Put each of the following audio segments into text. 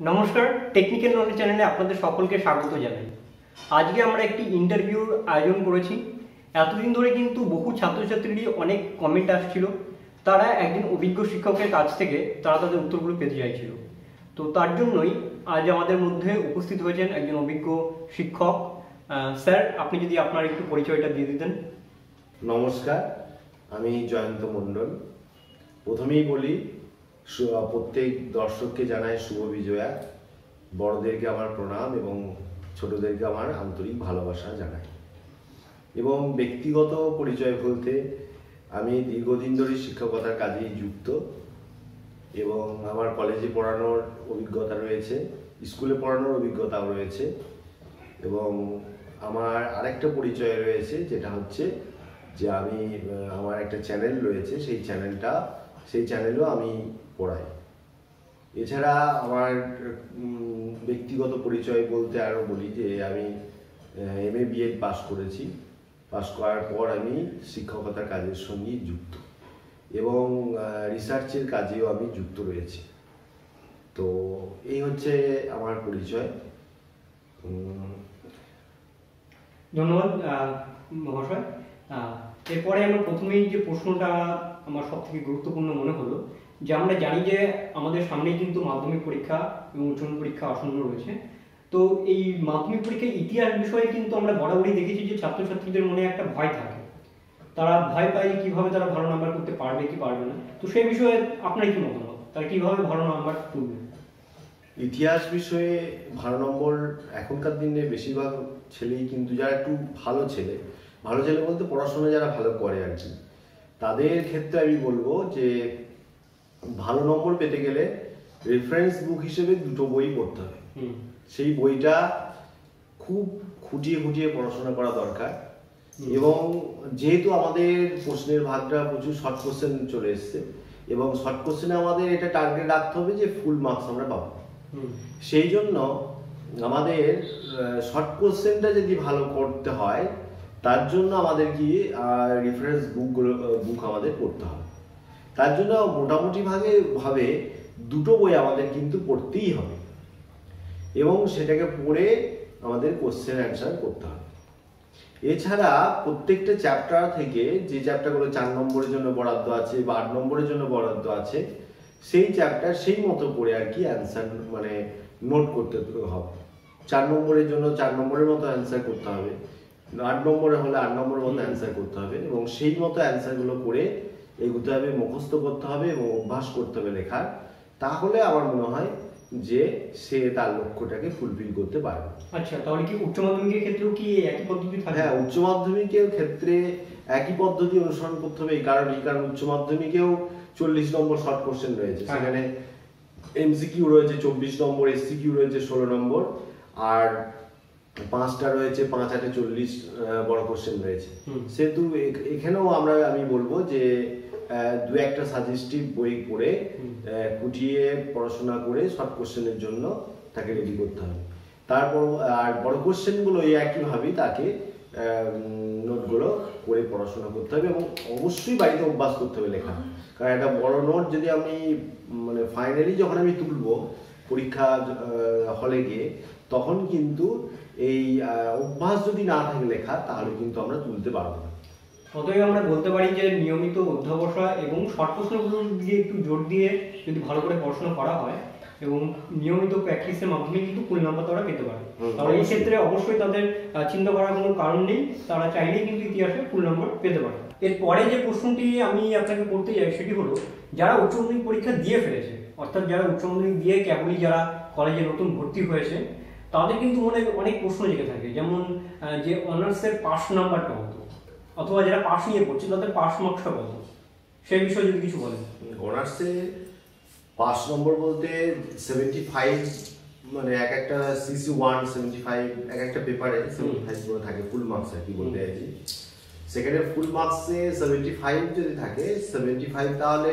নমস্কার, technical knowledge চ্যানেলে আপনাদের সকলকে স্বাগত জানাই। আজকে আমরা একটি ইন্টারভিউর আয়োজন করেছি। এতদিন ধরে কিন্তু বহু ছাত্রছাত্রীরই অনেক কমেন্ট আসছিল, তারা একজন অভিজ্ঞ শিক্ষকের কাছ থেকে তারা তাদের উত্তরগুলো পেতে চাইছিল। তো তার জন্যই আজ আমাদের মধ্যে উপস্থিত হয়েছেন একজন অভিজ্ঞ শিক্ষক। স্যার, আপনি যদি আপনার একটু পরিচয়টা দিয়ে দিতেন। নমস্কার, আমি জয়ন্ত মণ্ডল। প্রথমেই বলি, প্রত্যেক দর্শককে জানাই শুভ বিজয়া। বড়দেরকে আমার প্রণাম এবং ছোটদেরকে আমার আন্তরিক ভালোবাসা জানাই। এবং ব্যক্তিগত পরিচয় বলতে, আমি দীর্ঘদিন ধরে শিক্ষকতার কাজেই যুক্ত এবং আমার কলেজে পড়ানোর অভিজ্ঞতা রয়েছে, স্কুলে পড়ানোর অভিজ্ঞতাও রয়েছে এবং আমার আরেকটা পরিচয় রয়েছে, যেটা হচ্ছে যে আমি আমার একটা চ্যানেল রয়েছে, সেই চ্যানেলেও আমি পড়াই। এছাড়া আমার ব্যক্তিগত পরিচয় বলতে আরও বলি যে আমি MA BEd পাস করেছি। পাস করার পর আমি শিক্ষকতার কাজের সঙ্গে যুক্ত এবং রিসার্চের কাজেও আমি যুক্ত রয়েছি। তো এই হচ্ছে আমার পরিচয়। ধন্যবাদ মহাশয়। এরপরে আমরা প্রথমেই যে প্রশ্নটা আমার সব থেকে গুরুত্বপূর্ণ মনে হলো, যে আমরা জানি যে আমাদের সামনেই কিন্তু মাধ্যমিক পরীক্ষা এবং উচ্চ পরীক্ষা আসন্ন রয়েছে। তো এই মাধ্যমিক পরীক্ষার ইতিহাস বিষয়ে কিন্তু আমরা বরাবরই দেখেছি যে ছাত্রছাত্রীদের মনে একটা ভয় থাকে, তারা ভয় পায় কিভাবে তারা ভালো নাম্বার করতে পারবে কি পারবে না। তো সেই বিষয়ে আপনার কি মতামত, তারা কিভাবে ভালো নাম্বার তুলবে? ইতিহাস বিষয়ে ভালো নম্বর এখনকার দিনে বেশিরভাগ ছেলেই কিন্তু, যারা একটু ভালো ছেলে বলতে পড়াশোনা যারা ভালো করে আর কি, তাদের ক্ষেত্রে আমি বলবো যে ভালো নম্বর পেতে গেলে রেফারেন্স বুক হিসেবে দুটো বই পড়তে হবে। সেই বইটা খুব খুঁটিয়ে খুঁটিয়ে পড়াশোনা করা দরকার। এবং যেহেতু আমাদের প্রশ্নের ভাগটা প্রচুর শর্ট কোশ্চেন চলে এসছে এবং শর্ট কোশ্চেনে আমাদের এটা টার্গেট রাখতে হবে যে ফুল মার্কস আমরা পাবো। সেই জন্য আমাদের শর্ট কোশ্চেনটা যদি ভালো করতে হয়, তার জন্য আমাদের কি রেফারেন্স বুক আমাদের পড়তে হবে। তার জন্য মোটামুটি ভাবে দুটো বই আমাদের কিন্তু পড়তেই হবে এবং সেটাকে পড়ে আমাদের কোশ্চেন অ্যান্সার করতে হবে। এছাড়া প্রত্যেকটা চ্যাপ্টার থেকে, যে চ্যাপ্টারগুলো 4 নম্বরের জন্য বরাদ্দ আছে বা 8 নম্বরের জন্য বরাদ্দ আছে, সেই চ্যাপ্টার সেই মতো করে আর কি অ্যান্সার মানে নোট করতে হবে। 4 নম্বরের জন্য 4 নম্বরের মতো অ্যান্সার করতে হবে, 8 নম্বরে হলে 8 নম্বরের মতো অ্যান্সার করতে হবে এবং সেই মতো অ্যান্সারগুলো করে এগুতে হবে, মুখস্থ করতে হবে এবং অভ্যাস করতে হবে লেখার। তাহলে আমার মনে হয় যে সে তার লক্ষ্যটাকে ফুলফিল করতে পারবে। আচ্ছা, তাহলে কি উচ্চ মাধ্যমিকের ক্ষেত্রেও কি একই পদ্ধতি থাকে? হ্যাঁ, উচ্চ মাধ্যমিকের ক্ষেত্রে একই পদ্ধতি অনুসরণ করতে হবে। কারণ উচ্চ মাধ্যমিকেও 40 নম্বর শর্ট কোশ্চেন রয়েছে, সেখানে MCQ রয়েছে 24 নম্বর, SCQ রয়েছে 16 নম্বর, আর 5টা রয়েছে 5 8 40 বড় কোশ্চেন রয়েছে। সেহেতু এখানেও আমি বলবো যে দু একটা সাজেস্টিভ বই পড়ে কুটিয়ে পড়াশোনা করে শর্ট কোশ্চেনের জন্য তাকে রেডি করতে হবে। তারপর আর বড় কোশ্চেনগুলো একইভাবেই তাকে নোটগুলো করে পড়াশোনা করতে হবে এবং অবশ্যই বাড়িতে অভ্যাস করতে হবে লেখা। কারণ একটা বড় নোট যদি আমি মানে ফাইনালি যখন আমি তুলবো পরীক্ষা হলে গিয়ে, তখন কিন্তু এই অভ্যাস যদি না থাকে লেখা, তাহলে কিন্তু আমরা তুলতে পারবো না। অতএব আমরা বলতে পারি যে নিয়মিত অধ্যাবসা এবং শর্ট প্রশ্নগুলোর দিকে একটু জোর দিয়ে যদি ভালো করে পড়াশোনা করা হয় এবং নিয়মিত প্র্যাকটিসের মাধ্যমে কিন্তু ফুল নাম্বার তারা পেতে পারে। তাহলে এই ক্ষেত্রে অবশ্যই তাদের চিন্তা করার কোনো কারণ নেই, তারা চাইলেই কিন্তু ইতিহাসে ফুল নাম্বার পেতে পারে। এরপরে যে প্রশ্নটি আমি আপনাকে করতে চাই সেটি হলো, যারা উচ্চ মাধ্যমিক পরীক্ষা দিয়ে ফেলেছে, অর্থাৎ যারা উচ্চ মাধ্যমিক দিয়ে কেবলই যারা কলেজে নতুন ভর্তি হয়েছে, তাদের কিন্তু মনে অনেক প্রশ্ন জেগে থাকে, যেমন যে অনার্সের পাস নাম্বারটা কত, অথবা যারা পাস নিয়ে পড়ছে তাদের পাস মার্কসটা কত, সেই বিষয়ে যদি কিছু বলেন। অনার্সে পাস নম্বর বলতে 75, মানে এক একটা CC1 75, এক একটা পেপারে 75 করে থাকে, ফুল মার্কস আর কি বলতে চাইছি। সেখানে ফুল মার্কসে 75 যদি থাকে, 75 তাহলে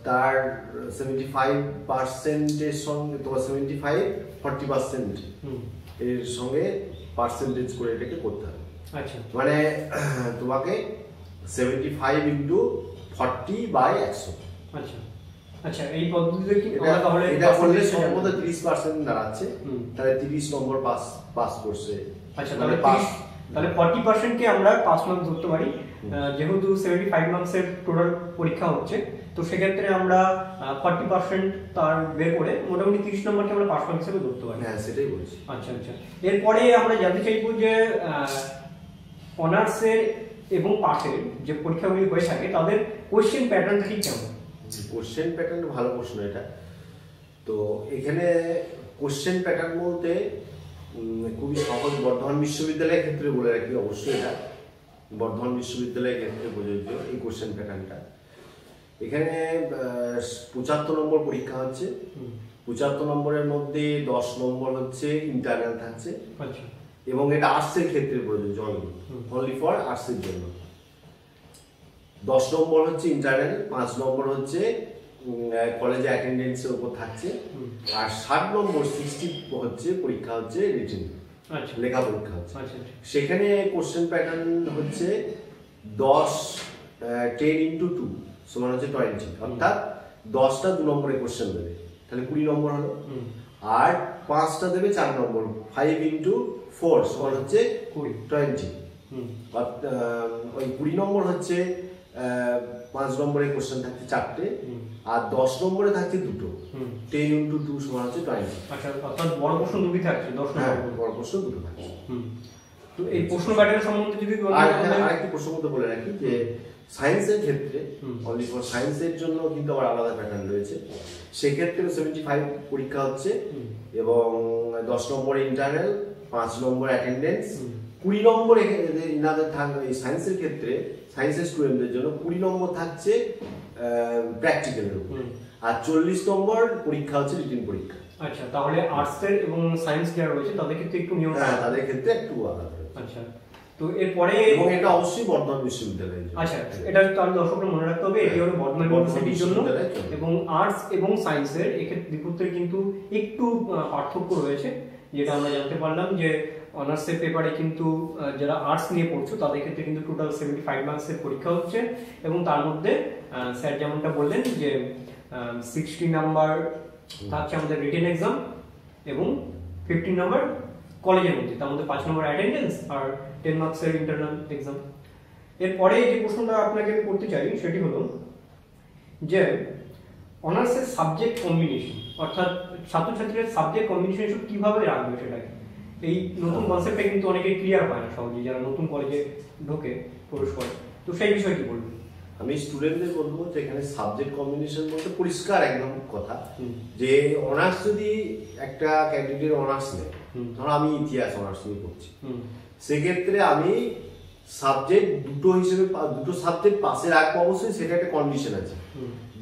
তার 75%-এর সঙ্গে তোমার 75 40% এর সঙ্গে পার্সেন্টেজ করে এটাকে করতে হবে। আচ্ছা, মানে তোমাকে 75 × 40/100। আচ্ছা, আচ্ছা, এই পদ্ধতিতে কি আমরা তাহলে এটা করলে সম্ভবত 30% দাঁড়াচ্ছে, তাহলে 30 নম্বর পাস করছে। আচ্ছা, তাহলে 40% কে আমরা পাস মার্ক ধরতে পারি, যেহেতু 75 মার্কসের টোটাল পরীক্ষা হচ্ছে, তো সেক্ষেত্রে আমরা 40% তার বের করে মোটামুটি 30 নম্বরকে আমরা পাস মার্ক হিসেবে ধরতে পারি। হ্যাঁ, সেটাই বলছি। আচ্ছা আচ্ছা, এরপরে আমরা জানতে চাইবো যে অনার্সের এবং পাসের যে পরীক্ষাগুলি হয়ে থাকে তাদের কোশ্চেন প্যাটার্নটা ঠিক কেমন? কোশ্চেন প্যাটার্ন ভালো প্রশ্ন এটা। তো এখানে কোশ্চেন প্যাটার্ন বলতে খুবই সহজ, বর্ধমান বিশ্ববিদ্যালয়ের ক্ষেত্রে বলে রাখি, অবশ্যই এটা বর্ধমান বিশ্ববিদ্যালয়ের ক্ষেত্রে প্রযোজ্য এই কোশ্চেন প্যাটার্নটা। এখানে 75 নম্বর পরীক্ষা হচ্ছে। 75 নম্বরের মধ্যে 10 নম্বর হচ্ছে ইন্টারনাল থাকছে। আচ্ছা, এবং এটা আর্টসের ক্ষেত্রে প্রযোজ্য, অনলি ফর আর্টসের জন্য। 10 নম্বর হচ্ছে ইন্টারনাল, 5 নম্বর হচ্ছে কলেজে অ্যাটেন্ডেন্সের উপর থাকছে, আর 60 নম্বর 60 হচ্ছে পরীক্ষা হচ্ছে রিটেন, লেখা পরীক্ষা হচ্ছে। সেখানে কোশ্চেন প্যাটার্ন হচ্ছে 10 10 × 2 সমান হচ্ছে 20, অর্থাৎ 10টা 2 নম্বরে কোশ্চেন দেবে, তাহলে 20 নম্বর হলো। আর 5টা দেবে 4 নম্বর, 5 × 4 সমান হচ্ছে 20। ওই 20 নম্বর হচ্ছে 5 নম্বরে কোশ্চেন থাকছে 4টে, আর 10 নম্বরে থাকছে 2টো, 10 × 2 সমান হচ্ছে 20। আচ্ছা, অর্থাৎ বড় প্রশ্ন 2টি থাকছে, 10 নম্বর বড় প্রশ্ন 2টো থাকছে। তো এই প্রশ্ন প্যাটার্ন সম্বন্ধে যদি আরেকটি প্রশ্ন মতো বলে রাখি যে সায়েন্সের ক্ষেত্রে অনলি ফর সায়েন্সের জন্য কিন্তু আবার আলাদা প্যাটার্ন রয়েছে। সেক্ষেত্রে 75 পরীক্ষা হচ্ছে এবং 10 নম্বর ইন্টারনাল, 5 নম্বর অ্যাটেন্ডেন্স, 20 নম্বর ইনাদের থাকবে। এই সায়েন্সের ক্ষেত্রে সায়েন্সের স্টুডেন্টদের জন্য 20 নম্বর থাকছে প্র্যাকটিক্যালের উপর, আর 40 নম্বর পরীক্ষা হচ্ছে রিটেন পরীক্ষা। আচ্ছা, তাহলে আর্টসের এবং সায়েন্স যারা রয়েছে তাদের ক্ষেত্রে একটু নিয়ম, তাদের ক্ষেত্রে একটু আলাদা। আচ্ছা, তো এরপরে এবং এটা অবশ্যই বর্ধমান বিশ্ববিদ্যালয়ের জন্য। আচ্ছা, এটা তাহলে দর্শকরা মনে রাখতে হবে, এটি হলো বর্ধমান ইউনিভার্সিটির জন্য। এবং আর্টস এবং সায়েন্সের এক্ষেত্রে বিপক্ষে কিন্তু একটু পার্থক্য রয়েছে, যেটা আমরা জানতে পারলাম যে অনার্সের পেপারে কিন্তু যারা আর্টস নিয়ে পড়ছো তাদের ক্ষেত্রে কিন্তু টোটাল 75 মার্কসের পরীক্ষা হচ্ছে, এবং তার মধ্যে স্যার যেমনটা বললেন যে 60 নাম্বার থাকছে আমাদের রিটেন এক্সাম এবং 15 নাম্বার কলেজের মধ্যে, তার মধ্যে 5 নম্বর অ্যাটেন্ডেন্স আর 10 মার্কসের ইন্টারনাল এক্সাম। এরপরে যে প্রশ্নটা আপনাকে আমি করতে চাই সেটি হলো যে অনার্সের সাবজেক্ট কম্বিনেশন, অর্থাৎ ছাত্রছাত্রীদের সাবজেক্ট কম্বিনেশন কিভাবে রাখবে সেটাকে, এই নতুন কনসেপ্টটা কিন্তু অনেকে ক্লিয়ার হয় না সহজে, যারা নতুন কলেজে ঢোকে প্রবেশ করে, তো সেই বিষয়ে কি বলবেন? আমি স্টুডেন্টদের বলবো যে এখানে সাবজেক্ট কম্বিনেশন বলতে পরিষ্কার একদম কথা, যে অনার্স যদি একটা ক্যান্ডিডেট অনার্স নেয়, ধরো আমি ইতিহাস অনার্স নিয়ে পড়ছি, সেক্ষেত্রে আমি সাবজেক্ট দুটো সাবজেক্ট পাশে রাখবো, অবশ্যই সেটা একটা কন্ডিশন আছে,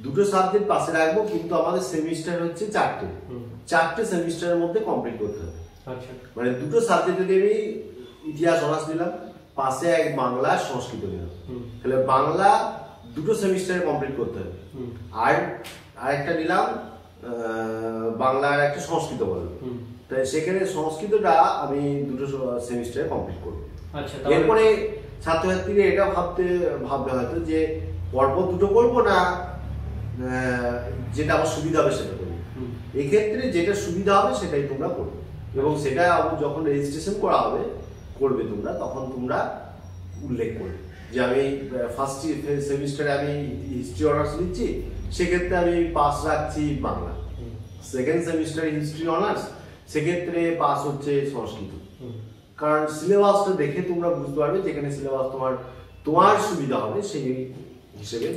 দুটো সাবজেক্ট পাশে রাখবো, কিন্তু আমাদের সেমিস্টার হচ্ছে 4টে সেমিস্টারের মধ্যে কমপ্লিট করতে হবে। মানে দুটো সাবজেক্টে আমি ইতিহাস অনার্স নিলাম, পাশে এক বাংলা সংস্কৃত নিলাম, তাহলে বাংলা দুটো সেমিস্টারে কমপ্লিট করতে হবে, আর আরেকটা নিলাম বাংলা আর একটা সংস্কৃত বলবো, তাই সেখানে সংস্কৃতটা আমি দুটো সেমিস্টারে কমপ্লিট করবো। এরপরে ছাত্রছাত্রীরা এটা ভাববে হয়তো যে পরপর দুটো করবো না, যেটা আমার সুবিধা হবে সেটা করবো। এক্ষেত্রে যেটা সুবিধা হবে সেটাই তোমরা করবে, এবং সেটা যখন রেজিস্ট্রেশন করা হবে করবে তোমরা, তখন তোমরা উল্লেখ করবে যে আমি ফার্স্ট সেমিস্টারে আমি হিস্ট্রি অনার্স নিচ্ছি, সেক্ষেত্রে আমি পাস রাখছি বাংলা, সেকেন্ড সেমিস্টারে হিস্ট্রি অনার্স, সেক্ষেত্রে পাস হচ্ছে সংস্কৃত। কারণ সিলেবাসটা দেখে তোমরা বুঝতে পারবে যেখানে সিলেবাস তোমার সুবিধা হবে সেই হিসেবে।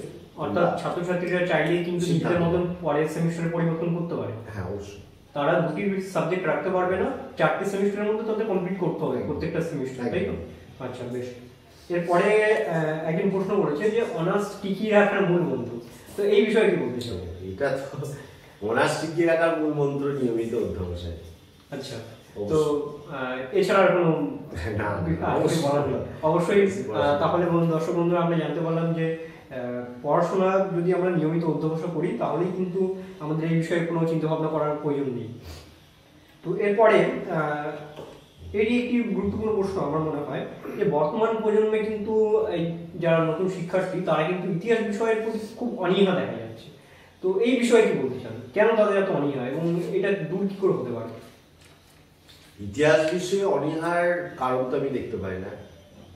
অর্থাৎ ছাত্রছাত্রীরা চাইলে কিন্তু নিজেদের মতন পরের সেমিস্টারে পরিবর্তন করতে পারে। হ্যাঁ, অবশ্যই। তারা দুটি সাবজেক্ট রাখতে পারবে না, 4টে সেমিস্টারের মধ্যে তাদের কমপ্লিট করতে হবে প্রত্যেকটা সেমিস্টার, তাই তো? আচ্ছা, বেশ। এরপরে একজন প্রশ্ন করেছে যে অনার্স টিকিয়ে রাখার মূল মন্ত্র, তো এই বিষয়ে কি বলতে চাও? এটা তো অনার্স টিকিয়ে রাখার মূল মন্ত্র নিয়মিত অধ্যবসায়। আচ্ছা, তো এছাড়া আর কোনো অবশ্যই। তাহলে দর্শক বন্ধুরা, আমরা জানতে পারলাম যে পড়াশোনা যদি আমরা নিয়মিত অধ্যবসায় করি তাহলেই কিন্তু আমাদের এই বিষয়ে কোনো চিন্তা ভাবনা করার প্রয়োজন নেই। তো এরপরে এটি একটি গুরুত্বপূর্ণ প্রশ্ন আমার মনে হয় যে বর্তমান প্রজন্মে কিন্তু এই যারা নতুন শিক্ষার্থী তারা কিন্তু ইতিহাস বিষয়ের প্রতি খুব অনীহা দেখা যাচ্ছে। তো এই বিষয়ে কি বলতে চান, কেন তাদের এত অনীহা এবং এটা দূর কি করে হতে পারে? ইতিহাস বিষয়ে অনীহার কারণ তো আমি দেখতে পাই না।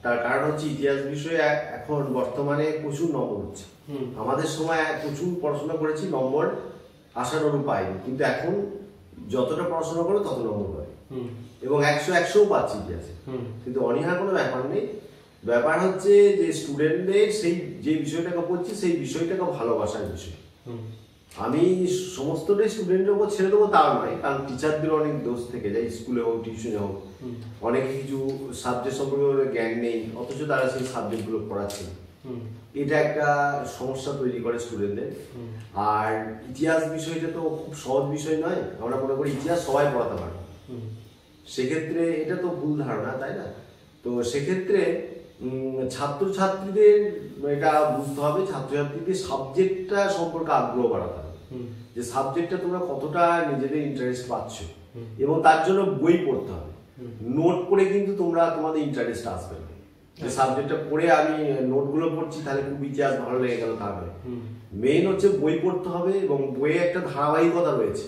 তার কারণ হচ্ছে ইতিহাস বিষয়ে এখন বর্তমানে প্রচুর নম্বর হচ্ছে। আমাদের সময় প্রচুর পড়াশোনা করেছি, নম্বর আশানুরূপ পাইনি, কিন্তু এখন যতটা পড়াশোনা করো তত নম্বর পাই এবং 100-100ও পাচ্ছি ইতিহাসে। কিন্তু অনীহার কোনো ব্যাপার নেই। ব্যাপার হচ্ছে যে স্টুডেন্টদের সেই যে বিষয়টাকে পড়ছি সেই বিষয়টাকে ভালোবাসার বিষয়। আমি সমস্তটাই স্টুডেন্টের উপর ছেড়ে দেবো তাও নয়, কারণ টিচারদের অনেক দোষ থেকে যায়, স্কুলে হোক টিউশনে হোক, অনেক কিছু সাবজেক্ট সম্পর্কে জ্ঞান নেই অথচ তারা সেই সাবজেক্টগুলো পড়াচ্ছে। এটা একটা সমস্যা তৈরি করে স্টুডেন্টদের। আর ইতিহাস বিষয়টা তো খুব সহজ বিষয় নয়, আমরা মনে করি ইতিহাস সবাই পড়াতে পারে, সেক্ষেত্রে এটা তো ভুল ধারণা, তাই না? তো সেক্ষেত্রে ছাত্রছাত্রীদের এটা বুঝতে হবে, ছাত্রছাত্রীদের সাবজেক্টটা সম্পর্কে আগ্রহ বাড়াতে হবে, যে সাবজেক্টটা তোমরা কতটা নিজেদের ইন্টারেস্ট পাচ্ছ, এবং তার জন্য বই পড়তে হবে। নোট পড়ে কিন্তু তোমরা তোমাদের ইন্টারেস্ট আসবে না, যে সাবজেক্টটা পড়ে আমি নোটগুলো পড়ছি তাহলে খুব ইতিহাস ভালো লেগে গেল, তা নয়। মেইন হচ্ছে বই পড়তে হবে এবং বইয়ে একটা ধারাবাহিকতা রয়েছে।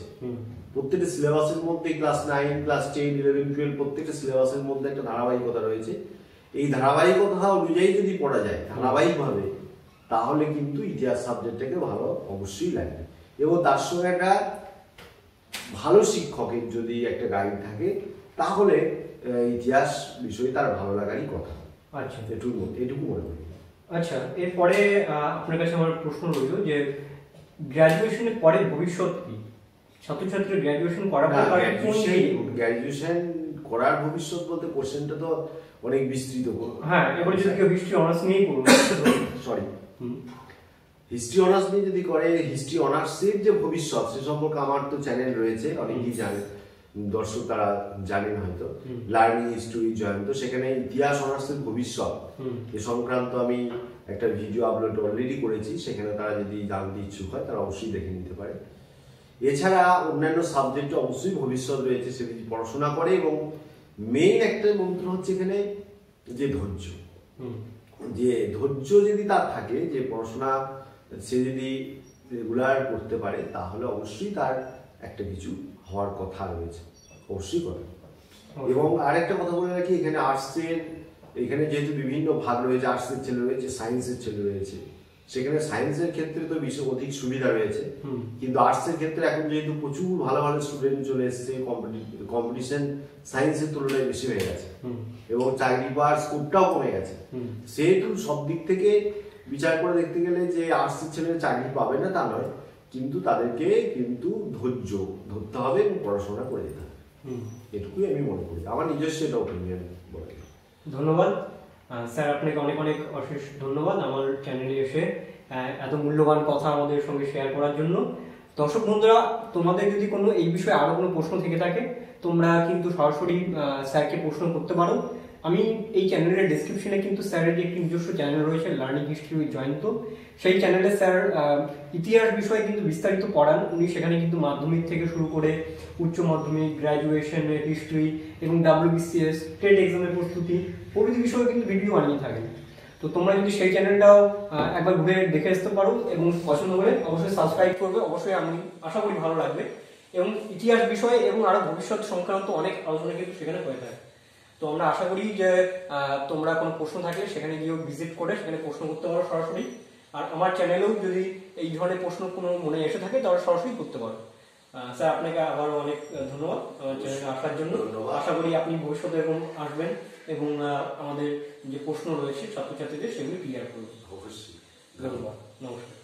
প্রত্যেকটা সিলেবাসের মধ্যে ক্লাস 9, ক্লাস 10, 11, 12 প্রত্যেকটা সিলেবাসের মধ্যে একটা ধারাবাহিকতা রয়েছে। এই ধারাবাহিকতা অনুযায়ী যদি পড়া যায় ধারাবাহিকভাবে, তাহলে কিন্তু ইতিহাস সাবজেক্টটাকে ভালো অবশ্যই লাগবে। এবং তার সঙ্গে একটা ভালো শিক্ষকের যদি একটা গাইড থাকে, তাহলে ইতিহাস বিষয়ে তার ভালো লাগারই কথা। আচ্ছা, এটুকু মনে করি। আচ্ছা, এরপরে আপনার কাছে আমার প্রশ্ন রইল যে গ্র্যাজুয়েশনের পরে ভবিষ্যৎ কি? ছাত্রছাত্রীর গ্র্যাজুয়েশন করার পর গ্র্যাজুয়েশন করার ভবিষ্যৎ বলতে কোশ্চেনটা তো অনেক বিস্তৃত। হ্যাঁ, এবারে যদি কেউ হিস্ট্রি অনার্স নিয়েই করবে, সরি, হিস্ট্রি অনার্স নিয়ে যদি করে, হিস্ট্রি অনার্সের যে ভবিষ্যৎ সে সম্পর্কে আমার তো চ্যানেল রয়েছে, অনেকেই জানে, দর্শক তারা জানেন হয়তো, লার্নিং হিস্ট্রি জয়ন্ত, সেখানে ইতিহাস অনার্সের ভবিষ্যৎ এ সংক্রান্ত আমি একটা ভিডিও আপলোড অলরেডি করেছি, সেখানে তারা যদি জানতে ইচ্ছুক হয় তারা অবশ্যই দেখে নিতে পারে। এছাড়া অন্যান্য সাবজেক্টে অবশ্যই ভবিষ্যৎ রয়েছে, সে যদি পড়াশোনা করে। এবং মেইন একটা মন্ত্র হচ্ছে এখানে যে ধৈর্য, যে ধৈর্য যদি তার থাকে, যে পড়াশোনা সে যদি রেগুলার করতে পারে, তাহলে অবশ্যই তার একটা কিছু হওয়ার কথা রয়েছে, অবশ্যই করে। এবং আরেকটা কথা বলে রাখি, এখানে আর্টসের, এখানে যেহেতু বিভিন্ন ভাগ রয়েছে, আর্টসের ছেলে রয়েছে, সায়েন্সের ছেলে রয়েছে, সেখানে সায়েন্সের ক্ষেত্রে তো বেশি অধিক সুবিধা রয়েছে, কিন্তু আর্টসের ক্ষেত্রে এখন যেহেতু প্রচুর ভালো ভালো স্টুডেন্ট চলে এসছে, কম্পিটিশন সায়েন্সের তুলনায় বেশি হয়ে গেছে এবং চাকরি পাওয়ার স্কোপটাও কমে গেছে। সেহেতু সব দিক থেকে বিচার করে দেখতে গেলে যে আর্টসের ছেলেরা চাকরি পাবে না তা নয়, কিন্তু তাদেরকে কিন্তু ধৈর্য ধরতে হবে এবং পড়াশোনা করে যেতে হবে, এটুকুই আমি মনে করি, আমার নিজস্ব এটা ওপিনিয়ন বলে। ধন্যবাদ স্যার, আপনাকে অনেক অনেক অশেষ ধন্যবাদ আমার চ্যানেলে এসে এত মূল্যবান কথা আমাদের সঙ্গে শেয়ার করার জন্য। দর্শক বন্ধুরা, তোমাদের যদি কোনো এই বিষয়ে আরো কোনো প্রশ্ন থেকে থাকে, তোমরা কিন্তু সরাসরি স্যারকে প্রশ্ন করতে পারো। আমি এই চ্যানেলের ডেসক্রিপশনে কিন্তু স্যারের যে একটি নিজস্ব চ্যানেল রয়েছে, লার্নিং হিস্ট্রি উইথ জয়ন্ত, সেই চ্যানেলে স্যার ইতিহাস বিষয়ে কিন্তু বিস্তারিত পড়ান। উনি সেখানে কিন্তু মাধ্যমিক থেকে শুরু করে উচ্চ মাধ্যমিক, গ্র্যাজুয়েশনের হিস্ট্রি এবং WBCS টেট এক্সামের প্রস্তুতি প্রভৃতি বিষয়ে কিন্তু ভিডিও বানিয়ে থাকেন। তো তোমরা যদি সেই চ্যানেলটাও একবার ঘুরে দেখে আসতে পারো এবং পছন্দ হলে অবশ্যই সাবস্ক্রাইব করবে, অবশ্যই আমি আশা করি ভালো লাগবে। এবং ইতিহাস বিষয়ে এবং আরো ভবিষ্যৎ সংক্রান্ত অনেক আলোচনা কিন্তু সেখানে হয়ে থাকে। তো আমরা আশা করি যে তোমরা কোনো প্রশ্ন থাকলে সেখানে গিয়েও ভিজিট করে সেখানে প্রশ্ন করতে পারো সরাসরি। আর আমার চ্যানেলেও যদি এই ধরনের প্রশ্ন কোনো মনে এসে থাকে তাহলে সরাসরি করতে পারো। স্যার, আপনাকে আবারও অনেক ধন্যবাদ আমার চ্যানেলে আসার জন্য। আশা করি আপনি ভবিষ্যতে এরকম আসবেন এবং আমাদের যে প্রশ্ন রয়েছে ছাত্রছাত্রীদের সেগুলি ক্লিয়ার করবেন। অবশ্যই। ধন্যবাদ, নমস্কার।